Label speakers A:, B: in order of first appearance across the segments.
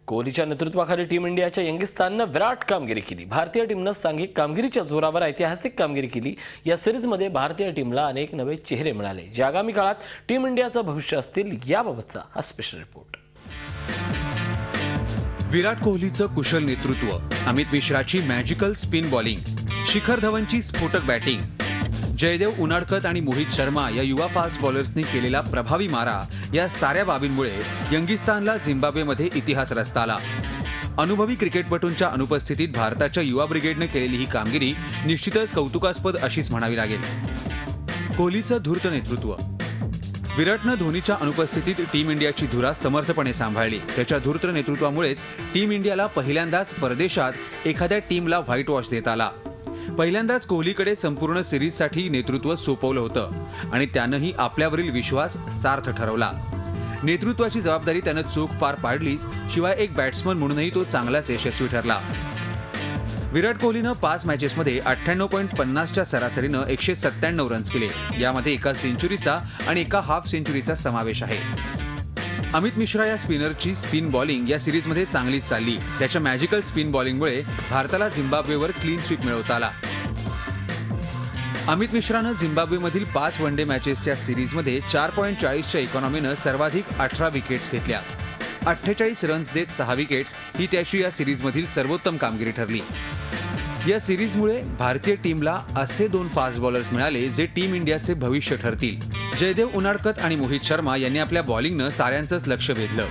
A: कोहलीच्या नेतृत्वाखाली टीम इंडियाच्या यंगिस्ताननं विराट कामगिरी केली। भारतीय टीमनं सांघिक कामगिरीच्या जोरावर ऐतिहासिक कामगिरी केली। या सिरीजमध्ये भारतीय टीमला अनेक नवे चेहरे मिळाले, जे आगामी काळात टीम इंडियाचं भविष्य असतील याबाबतचा हा स्पेशल रिपोर्ट।
B: विराट कोहलीचं कुशल नेतृत्व, अमित मिश्राची मॅजिकल स्पिन बॉलिंग, शिखर धवनची स्फोटक बॅटिंग, जयदेव उनाडकत आणि मोहित शर्मा या युवा फास्ट बॉलर्सनी केलेला प्रभावी मारा, या साऱ्या बाबींमुळे यंगिस्तानला झिम्बाब्वेमध्ये इतिहास रचता आला। अनुभवी क्रिकेटपटूंच्या अनुपस्थितीत भारताच्या युवा ब्रिगेडने केलेली ही कामगिरी निश्चितच कौतुकास्पद अशीच म्हणावी लागेल। कोहलीचं धूर्त नेतृत्व, विराटनं धोनीच्या अनुपस्थितीत टीम इंडियाची धुरा समर्थपणे सांभाळली। त्याच्या धूर्त नेतृत्वामुळेच टीम इंडियाला पहिल्यांदाच परदेशात एखाद्या टीमला व्हाईट वॉश देता आला। पहिल्यांदाच कोहलीकडे संपूर्ण सिरीजसाठी नेतृत्व सोपवलं होतं आणि त्यानंही आपल्यावरील विश्वास सार्थ ठरवला। नेतृत्वाची जबाबदारी त्यानं चोख पार पाडलीच, शिवाय एक बॅट्समन म्हणूनही तो चांगलाच यशस्वी ठरला। विराट कोहलीनं 5 मॅचेसमध्ये 98.50च्या सरासरीनं 197 रन्स केले। यामध्ये एका सेंचुरीचा आणि एका हाफ सेंचुरीचा समावेश आहे। अमित मिश्रा या स्पिनरची स्पिन बॉलिंग या सिरीजमध्ये चांगलीच चालली। त्याच्या मॅजिकल स्पिन बॉलिंगमुळे भारताला झिम्बाब्वेवर क्लीन स्वीप मिळवता आला। अमित मिश्रानं झिम्बाब्वेमधील 5 वनडे मॅचेसच्या सिरीजमध्ये 4.40च्या इकॉनॉमीनं सर्वाधिक 18 विकेट्स घेतल्या। 48 रन्स देत 6 विकेट्स ही त्याची या सिरीजमधील सर्वोत्तम कामगिरी ठरली। या सिरीजमुळे भारतीय टीमला असे 2 फास्ट बॉलर्स मिळाले, जे टीम इंडियाचे भविष्य ठरतील। जयदेव उनाडकत आणि मोहित शर्मा यांनी आपल्या बॉलिंगनं साऱ्यांचंच लक्ष वेधलं।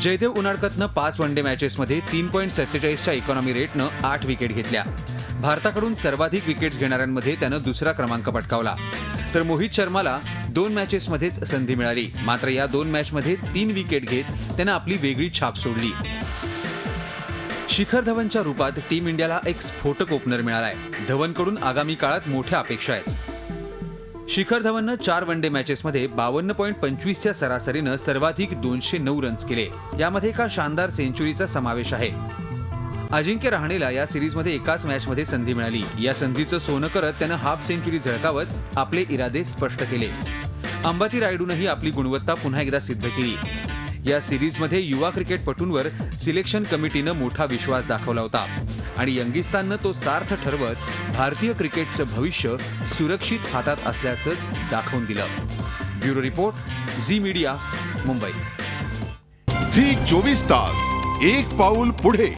B: जयदेव उनाडकतनं 5 वनडे मॅचेसमध्ये 3.47च्या इकॉनॉमी रेटनं 8 विकेट घेतल्या। भारताकडून सर्वाधिक विकेट्स घेणाऱ्यांमध्ये त्यानं दुसरा क्रमांक पटकावला। तर मोहित शर्माला 2 मॅचेसमध्येच संधी मिळाली, मात्र या 2 मॅचमध्ये 3 विकेट घेत त्यानं आपली वेगळी छाप सोडली। शिखर धवनच्या रूपात टीम इंडियाला एक स्फोटक ओपनर मिळालाय। धवनकडून आगामी काळात मोठ्या अपेक्षा आहेत। शिखर धवननं 4 वनडे मॅचेसमध्ये 52.25च्या सरासरीनं सर्वाधिक 209 रन्स केले। यामध्ये एका शानदार सेंचुरीचा समावेश आहे। अजिंक्य रहाणेला या सिरीजमध्ये एकाच मॅचमध्ये संधी मिळाली। या संधीचं सोनं करत त्यानं हाफ सेंचुरी झळकावत आपले इरादे स्पष्ट केले। अंबाती रायडूनही आपली गुणवत्ता पुन्हा एकदा सिद्ध केली। या सिरीजमध्ये युवा क्रिकेटपटूंवर सिलेक्शन कमिटीनं मोठा विश्वास दाखवला होता आणि यंगिस्ताननं तो सार्थ ठरवत भारतीय क्रिकेटचं भविष्य सुरक्षित हातात असल्याचंच दाखवून दिलं। Bureau report, Zee Media, Mumbai.
C: झी 24 तास, एक पाऊल पुढे।